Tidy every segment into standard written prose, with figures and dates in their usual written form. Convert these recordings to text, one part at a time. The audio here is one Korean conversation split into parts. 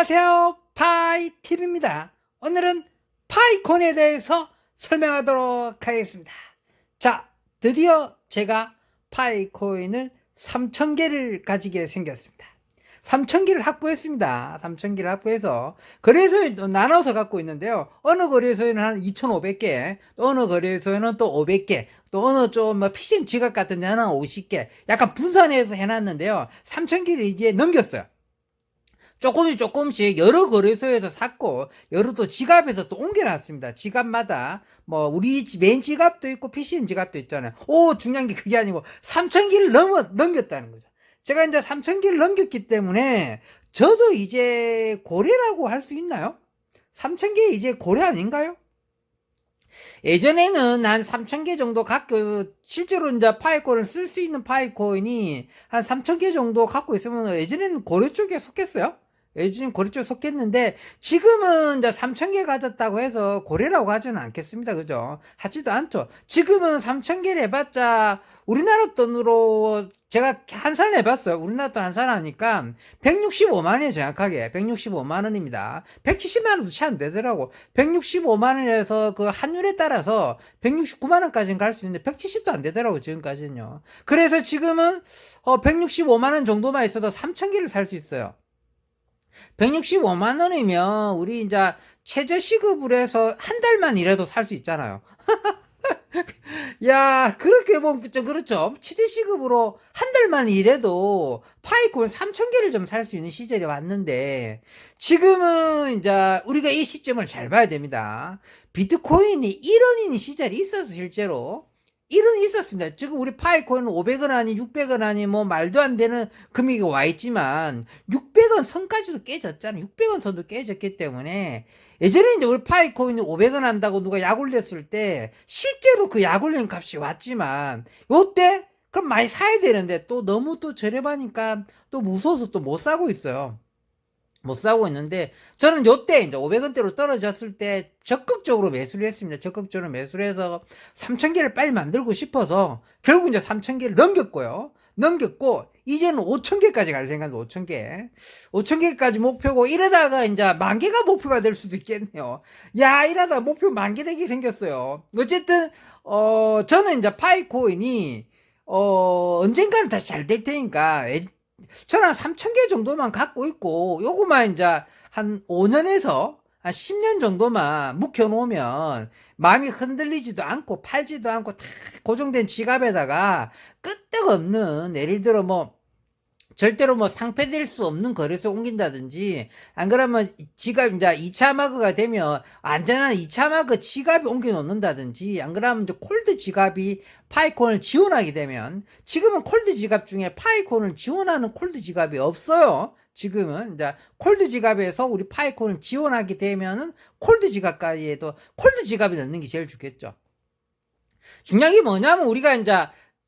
안녕하세요, 파이TV입니다. 오늘은 파이콘에 대해서 설명하도록 하겠습니다. 자, 드디어 제가 파이코인을 3000개를 가지게 생겼습니다. 3000개를 확보했습니다. 3000개를 확보해서 거래소에 나눠서 갖고 있는데요. 어느 거래소에는 한 2500개, 또 어느 거래소에는 또 500개, 또 어느 좀 피싱 지갑 같은 데는 한 50개, 약간 분산해서 해놨는데요. 3000개를 이제 넘겼어요. 조금씩 여러 거래소에서 샀고, 여러 또 지갑에서 또 옮겨놨습니다. 지갑마다, 우리 메인 지갑도 있고, PCN 지갑도 있잖아요. 중요한 게 그게 아니고, 3000개를 넘겼다는 거죠. 제가 이제 3000개를 넘겼기 때문에, 저도 이제 고래라고 할 수 있나요? 3000개 이제 고래 아닌가요? 예전에는 한 3000개 정도 실제로 이제 파이코인을 쓸 수 있는 파이코인이 한 3000개 정도 갖고 있으면 예전에는 고래 쪽에 속했어요. 예전엔 고래 쪽에 속했는데 지금은 이제 3000개 가졌다고 해서 고래라고 하지는 않겠습니다. 그죠? 하지도 않죠. 지금은 3000개를 해봤자 우리나라 돈으로 제가 환산 해봤어요. 우리나라 돈 환산 하니까 165만원이에요. 정확하게 165만원입니다. 170만원도 채 안 되더라고. 165만원에서 그 환율에 따라서 169만원까지는 갈 수 있는데 170도 안 되더라고. 지금까지는요. 그래서 지금은 165만원 정도만 있어도 3000개를 살 수 있어요. 165만원이면 우리 이제 최저시급으로 해서 한 달만 일해도 살 수 있잖아요. 야, 그렇게 보면 그렇죠. 최저시급으로 한 달만 일해도 파이콘 3000개를 좀 살 수 있는 시절이 왔는데, 지금은 이제 우리가 이 시점을 잘 봐야 됩니다. 비트코인이 1원인 시절이 있었어, 실제로. 1원 있었습니다. 지금 우리 파이코인은 500원 아니 600원 아니 말도 안 되는 금액이 와 있지만 600원 선까지도 깨졌잖아요. 600원 선도 깨졌기 때문에 예전에 이제 우리 파이코인이 500원 한다고 누가 약 올렸을 때 실제로 그 약 올린 값이 왔지만 요때 그럼 많이 사야 되는데 또 너무 또 저렴하니까 또 무서워서 또 못 사고 있어요. 못 사고 있는데 저는 요때 이제 500원대로 떨어졌을 때 적극적으로 매수를 했습니다. 적극적으로 매수를 해서 3000개를 빨리 만들고 싶어서 결국 이제 3000개를 넘겼고 이제는 5000개까지 갈 생각입니다. 5000개. 5000개까지 목표고 이러다가 이제 10,000개가 목표가 될 수도 있겠네요. 야, 이러다가 목표 10,000개 되게 생겼어요. 어쨌든 저는 이제 파이코인이 언젠가는 다시 잘 될 테니까 저는 한 3000개 정도만 갖고 있고, 요거만 이제 한 5년에서 한 10년 정도만 묵혀놓으면 마음이 흔들리지도 않고 팔지도 않고 다 고정된 지갑에다가 끄떡없는, 예를 들어 절대로 상폐될 수 없는 거래소 옮긴다든지, 안 그러면 지갑, 이제 2차 마그가 되면 안전한 2차 마그 지갑에 옮겨 놓는다든지, 안 그러면 이제 콜드 지갑이 파이콘을 지원하게 되면, 지금은 콜드 지갑 중에 파이콘을 지원하는 콜드 지갑이 없어요. 지금은 이제 콜드 지갑에서 우리 파이콘을 지원하게 되면은 콜드 지갑까지 해도 콜드 지갑에 넣는 게 제일 좋겠죠. 중요한 게 뭐냐면 우리가 이제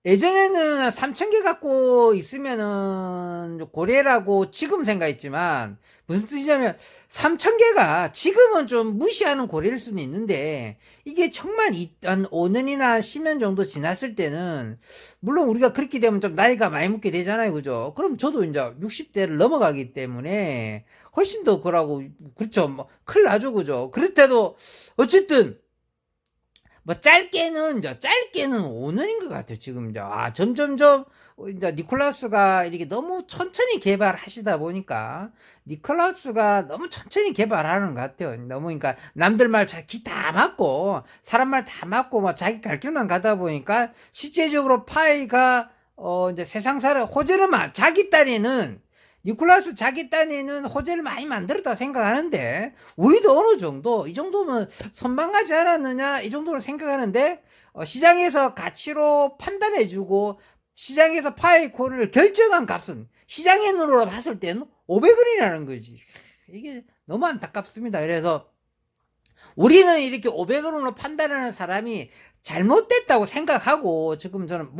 예전에는 3000개 갖고 있으면은 고래라고 지금 생각했지만 무슨 뜻이냐면 3000개가 지금은 좀 무시하는 고래일 수는 있는데 이게 정말 한 5년이나 10년 정도 지났을 때는 물론 우리가 그렇게 되면 좀 나이가 많이 먹게 되잖아요. 그죠? 그럼 저도 이제 60대를 넘어가기 때문에 훨씬 더 그러고 그렇죠. 큰일 나죠. 그죠? 그렇대도 어쨌든 짧게는 5년인 것 같아요. 지금 이제, 점점점, 이제, 니콜라스가 이렇게 너무 천천히 개발하시다 보니까, 니콜라스가 너무 천천히 개발하는 것 같아요. 너무, 그러니까, 남들 말 자기 다 맞고, 사람 말 다 맞고, 자기 갈 길만 가다 보니까, 실제적으로 파이가, 이제 세상사를, 자기 딴에는, 니콜라스 자기 딴에는 호재를 많이 만들었다 생각하는데 우리도 어느 정도 이 정도면 선방하지 않았느냐 이 정도로 생각하는데 시장에서 가치로 판단해주고 시장에서 파이콘을 결정한 값은 시장의 눈으로 봤을 때는 500원이라는 거지. 이게 너무 안타깝습니다. 그래서 우리는 이렇게 500원으로 판단하는 사람이 잘못됐다고 생각하고 지금 저는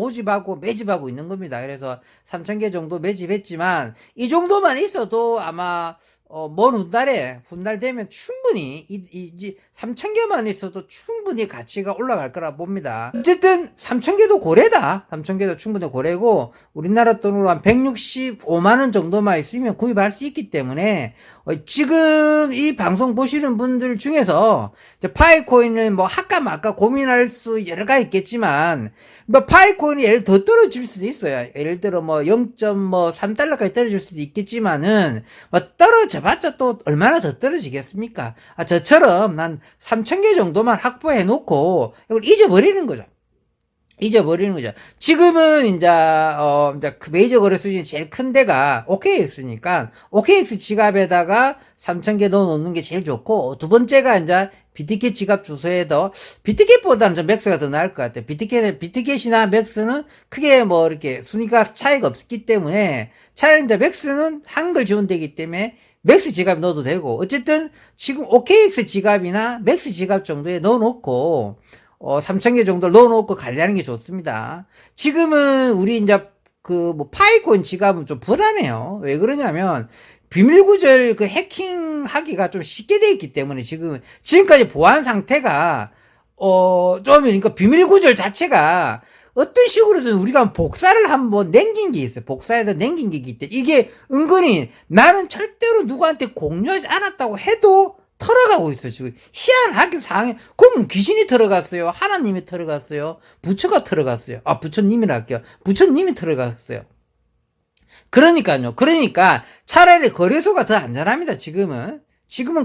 매집하고 있는 겁니다. 그래서 3000개 정도 매집했지만 이 정도만 있어도 아마 먼 훗날 되면 충분히, 이제 3,000개만 있어도 충분히 가치가 올라갈 거라 봅니다. 어쨌든, 3,000개도 고래다. 3,000개도 충분히 고래고, 우리나라 돈으로 한 165만원 정도만 있으면 구입할 수 있기 때문에, 지금 이 방송 보시는 분들 중에서, 파이코인을 뭐 할까 말까 고민할 수 여러 가지 있겠지만, 뭐 파이코인이 예를 더 떨어질 수도 있어요. 예를 들어 뭐 0.3달러까지 떨어질 수도 있겠지만은, 뭐 떨어져봤자 또 얼마나 더 떨어지겠습니까? 저처럼 난 3,000개 정도만 확보해 놓고 이걸 잊어버리는 거죠. 지금은 이제 그 메이저 거래소 중에 제일 큰 데가 OKX니까 OKX 지갑에다가 3,000개 넣어놓는 게 제일 좋고, 두 번째가 이제 BTC 지갑 주소에도, BTC보다는 좀 맥스가 더 나을 것 같아요. BTC나 맥스는 크게 뭐 이렇게 순위가 차이가 없기 때문에, 차라리 이제 맥스는 한글 지원되기 때문에 맥스 지갑 넣어도 되고, 어쨌든 지금 OKX 지갑이나 맥스 지갑 정도에 넣어놓고, 3,000개 정도 넣어놓고 관리하는 게 좋습니다. 지금은 우리 이제 파이코인 지갑은 좀 불안해요. 왜 그러냐면, 비밀 구절 해킹하기가 좀 쉽게 돼 있기 때문에 지금까지 보안 상태가, 그러니까 비밀 구절 자체가 어떤 식으로든 우리가 복사를 한번 남긴 게 있어요. 복사해서 남긴 게 있기 때문에 이게 은근히 나는 절대로 누구한테 공유하지 않았다고 해도 털어가고 있어, 지금. 희한하게 상황에, 그럼 귀신이 털어갔어요. 하나님이 털어갔어요. 부처가 털어갔어요. 부처님이라 할게요. 부처님이 털어갔어요. 그러니까 차라리 거래소가 더 안전합니다. 지금은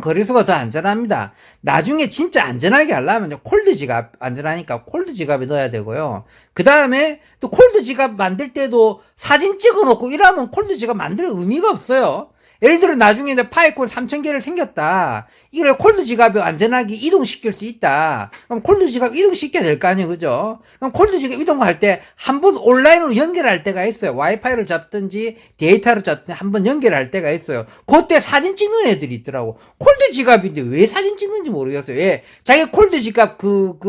거래소가 더 안전합니다. 나중에 진짜 안전하게 하려면 콜드 지갑 안전하니까 콜드 지갑에 넣어야 되고요. 그 다음에 또 콜드 지갑 만들 때도 사진 찍어놓고 이러면 콜드 지갑 만들 의미가 없어요. 예를 들어 나중에 이제 파이콘 3,000개를 생겼다. 이걸 콜드 지갑에 안전하게 이동시킬 수 있다. 그럼 콜드 지갑 이동시켜야 될 거 아니에요, 그죠? 그럼 콜드 지갑 이동할 때 한 번 온라인으로 연결할 때가 있어요. 와이파이를 잡든지 데이터를 잡든지 한 번 연결할 때가 있어요. 그때 사진 찍는 애들이 있더라고. 콜드 지갑인데 왜 사진 찍는지 모르겠어요. 왜? 자기 콜드 지갑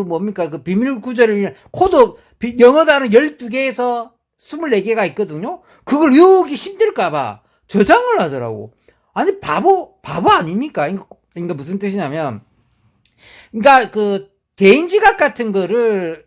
뭡니까? 비밀 구절을 코드 영어 단어 12개에서 24개가 있거든요. 그걸 외우기 힘들까봐 저장을 하더라고. 아니, 바보 아닙니까? 그러니까 무슨 뜻이냐면, 그러니까 개인 지갑 같은 거를,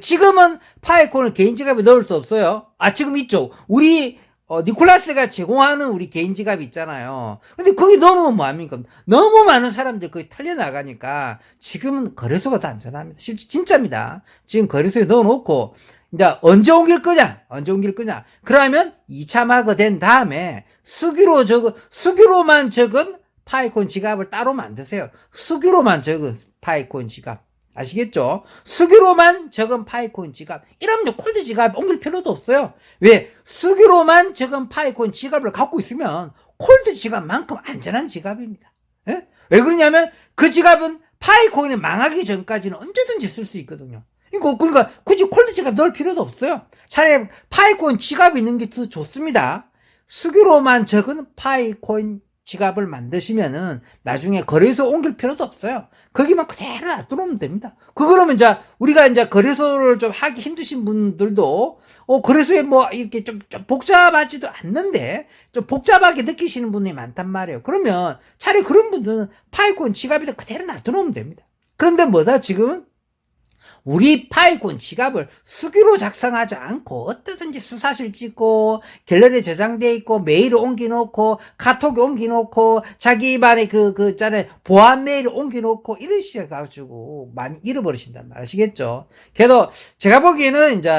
지금은 파이콘을 개인 지갑에 넣을 수 없어요. 지금 있죠. 우리, 니콜라스가 제공하는 우리 개인 지갑이 있잖아요. 근데 거기 넣어놓으면 뭐합니까? 너무 많은 사람들이 거기 털려나가니까 지금은 거래소가 더 안전합니다. 진짜입니다. 지금 거래소에 넣어놓고, 이제 언제 옮길 거냐? 그러면 2차 마거 된 다음에 수기로만 적은 파이콘 지갑을 따로 만드세요. 수기로만 적은 파이콘 지갑. 아시겠죠? 수기로만 적은 파이콘 지갑. 이러면 콜드 지갑 옮길 필요도 없어요. 왜? 수기로만 적은 파이콘 지갑을 갖고 있으면 콜드 지갑만큼 안전한 지갑입니다. 예? 왜 그러냐면 그 지갑은 파이코인이 망하기 전까지는 언제든지 쓸 수 있거든요. 그러니까 굳이 콜드 지갑 넣을 필요도 없어요. 차라리 파이코인 지갑이 있는 게 더 좋습니다. 수기로만 적은 파이코인 지갑을 만드시면은 나중에 거래소 옮길 필요도 없어요. 거기만 그대로 놔두면 됩니다. 그러면 이제 우리가 이제 거래소를 좀 하기 힘드신 분들도 거래소에 뭐 이렇게 좀 복잡하지도 않는데 좀 복잡하게 느끼시는 분이 많단 말이에요. 그러면 차라리 그런 분들은 파이코인 지갑에다 그대로 놔두면 됩니다. 그런데 뭐다 지금은 우리 파이콘 지갑을 수기로 작성하지 않고 어떠든지 수사실 찍고 갤러리에 저장돼 있고 메일을 옮겨놓고 카톡에 옮겨놓고 자기 입안에 있잖아요 보안 메일을 옮겨놓고 이러셔가지고 많이 잃어버리신단 말 아시겠죠? 그래도 제가 보기에는 이제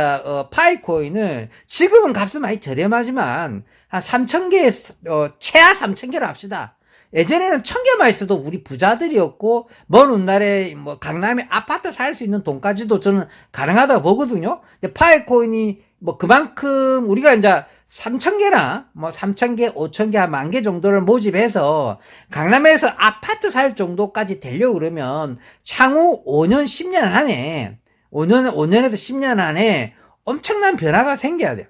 파이코인은 지금은 값은 많이 저렴하지만 한 3,000개 최하 3,000개로 합시다. 예전에는 1,000개만 있어도 우리 부자들이었고, 먼 훗날에 뭐 강남에 아파트 살 수 있는 돈까지도 저는 가능하다고 보거든요. 근데 파이코인이 뭐 그만큼 우리가 이제 3,000개나 뭐 3,000개, 5,000개, 한 10,000개 정도를 모집해서 강남에서 아파트 살 정도까지 되려고 그러면 향후 5년, 10년 안에 5년에서 10년 안에 엄청난 변화가 생겨야 돼요.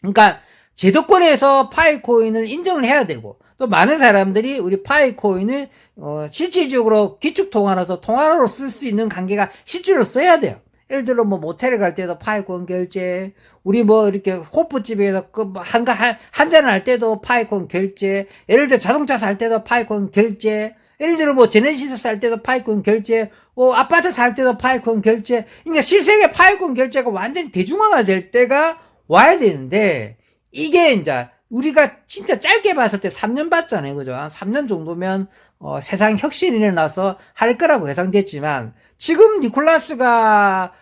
그러니까 제도권에서 파이코인을 인정을 해야 되고, 또 많은 사람들이 우리 파이코인을 실질적으로 기축통화로서 통화로 쓸 수 있는 관계가 실제로 써야 돼요. 예를 들어 뭐 모텔에 갈 때도 파이콘 결제, 우리 뭐 이렇게 호프집에서 한 잔 할 때도 파이콘 결제, 예를 들어 자동차 살 때도 파이콘 결제, 예를 들어 뭐 제네시스 살 때도 파이콘 결제, 아파트 살 때도 파이콘 결제. 그러니까 실생의 파이콘 결제가 완전히 대중화가 될 때가 와야 되는데, 이게 이제 우리가 진짜 짧게 봤을 때 3년 봤잖아요. 그죠? 한 3년 정도면 세상 혁신이 일어나서 할 거라고 예상됐지만, 지금 니콜라스가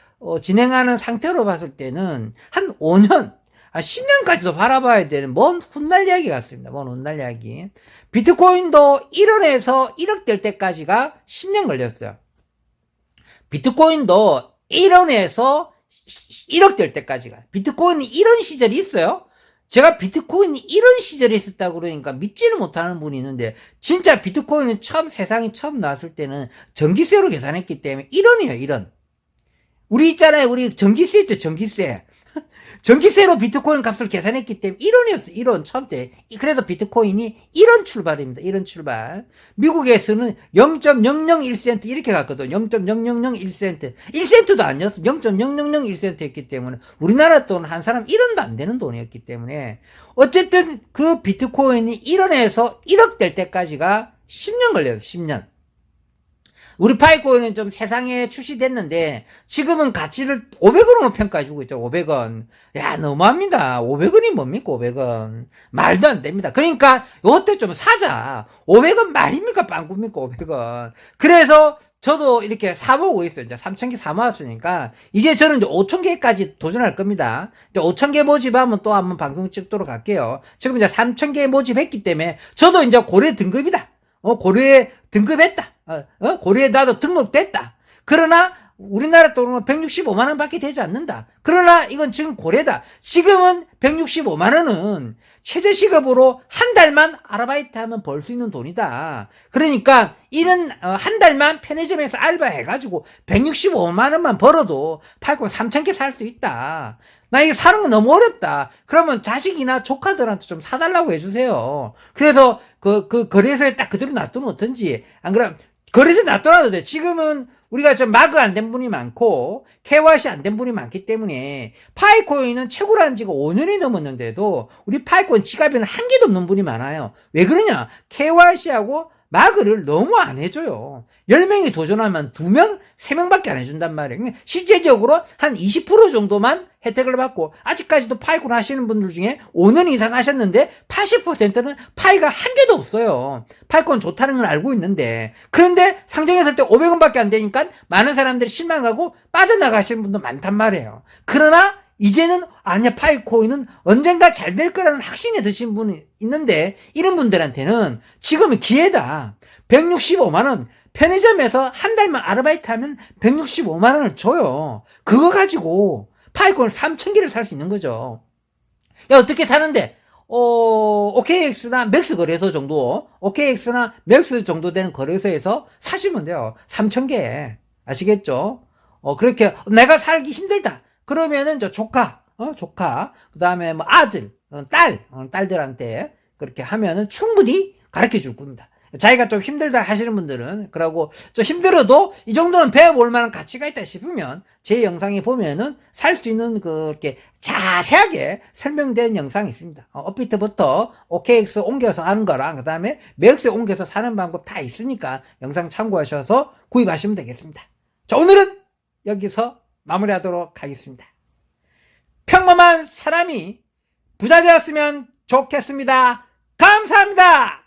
진행하는 상태로 봤을 때는 한 5년, 10년까지도 바라봐야 되는 먼 훗날 이야기 같습니다. 먼 훗날 이야기. 비트코인도 1원에서 1억 될 때까지가 10년 걸렸어요. 비트코인도 1원에서 1억 될 때까지가. 비트코인이 이런 시절이 있어요. 제가 비트코인이 이런 시절에 있었다고 그러니까 믿지를 못하는 분이 있는데, 진짜 비트코인은 세상에 처음 나왔을 때는 전기세로 계산했기 때문에 1원이에요, 1원. 우리 있잖아요, 우리 전기세 있죠, 전기세. 전기세로 비트코인 값을 계산했기 때문에 1원이었어요, 1원, 처음 때. 그래서 비트코인이 1원 출발입니다, 1원 출발. 미국에서는 0.001센트 이렇게 갔거든, 0.0001센트. 1센트도 아니었어, 0.0001센트였기 때문에, 우리나라 돈 한 사람 1원도 안 되는 돈이었기 때문에, 어쨌든 그 비트코인이 1원에서 1억 될 때까지가 10년 걸려요, 10년. 우리 파이코인은 좀 세상에 출시됐는데 지금은 가치를 500원으로 평가해주고 있죠. 500원. 야, 너무합니다. 500원이 뭡니까 500원. 말도 안 됩니다. 그러니까 이것도 좀 사자. 500원 말입니까 빵꾸입니까 500원. 그래서 저도 이렇게 사보고 있어요. 이제 3,000개 사모았으니까 이제 저는 이제 5,000개까지 도전할 겁니다. 이제 5,000개 모집하면 또 한번 방송 찍도록 할게요. 지금 이제 3,000개 모집했기 때문에 저도 이제 고래 등급이다. 고려에 등급했다. 고려에 나도 등록됐다. 그러나 우리나라 돈으로 165만 원 밖에 되지 않는다. 그러나 이건 지금 고래다. 지금은 165만 원은 최저시급으로 한 달만 아르바이트 하면 벌 수 있는 돈이다. 그러니까 이런 한 달만 편의점에서 알바해가지고 165만 원만 벌어도 팔고 3,000개 살 수 있다. 나 이거 사는 거 너무 어렵다. 그러면 자식이나 조카들한테 좀 사달라고 해주세요. 그래서 그 거래소에 딱 그대로 놔두면 어떤지. 안 그러면 거래소에 놔둬놔도 돼. 지금은 우리가 좀 마그 안 된 분이 많고 KYC 안 된 분이 많기 때문에 파이코인은 채굴한 지가 5년이 넘었는데도 우리 파이코인 지갑에는 한 개도 없는 분이 많아요. 왜 그러냐? KYC하고 마그를 너무 안 해줘요. 10명이 도전하면 2명, 3명밖에 안 해준단 말이에요. 실제적으로 한 20% 정도만 혜택을 받고, 아직까지도 파이콘 하시는 분들 중에 5년 이상 하셨는데 80%는 파이가 한 개도 없어요. 파이콘 좋다는 걸 알고 있는데, 그런데 상정했을 때 500원밖에 안 되니까 많은 사람들이 실망하고 빠져나가시는 분도 많단 말이에요. 그러나 이제는 아니야, 파이코인은 언젠가 잘 될 거라는 확신에 드신 분이 있는데, 이런 분들한테는 지금은 기회다. 165만 원 편의점에서 한 달만 아르바이트 하면 165만 원을 줘요. 그거 가지고 파이코인 3,000개를 살 수 있는 거죠. 야, 어떻게 사는데? OKX나 맥스 거래소 정도, OKX나 맥스 정도 되는 거래소에서 사시면 돼요. 3,000개. 아시겠죠? 그렇게 내가 살기 힘들다. 그러면은 저 조카, 그 다음에 뭐 아들, 딸들한테 그렇게 하면은 충분히 가르쳐 줄 겁니다. 자기가 좀 힘들다 하시는 분들은, 그러고 좀 힘들어도 이 정도는 배워볼 만한 가치가 있다 싶으면 제 영상에 보면은 살 수 있는 그렇게 자세하게 설명된 영상이 있습니다. 업비트부터 OKX 옮겨서 하는 거랑 그 다음에 맥스에 옮겨서 사는 방법 다 있으니까 영상 참고하셔서 구입하시면 되겠습니다. 자, 오늘은 여기서 마무리하도록 하겠습니다. 평범한 사람이 부자 되었으면 좋겠습니다. 감사합니다.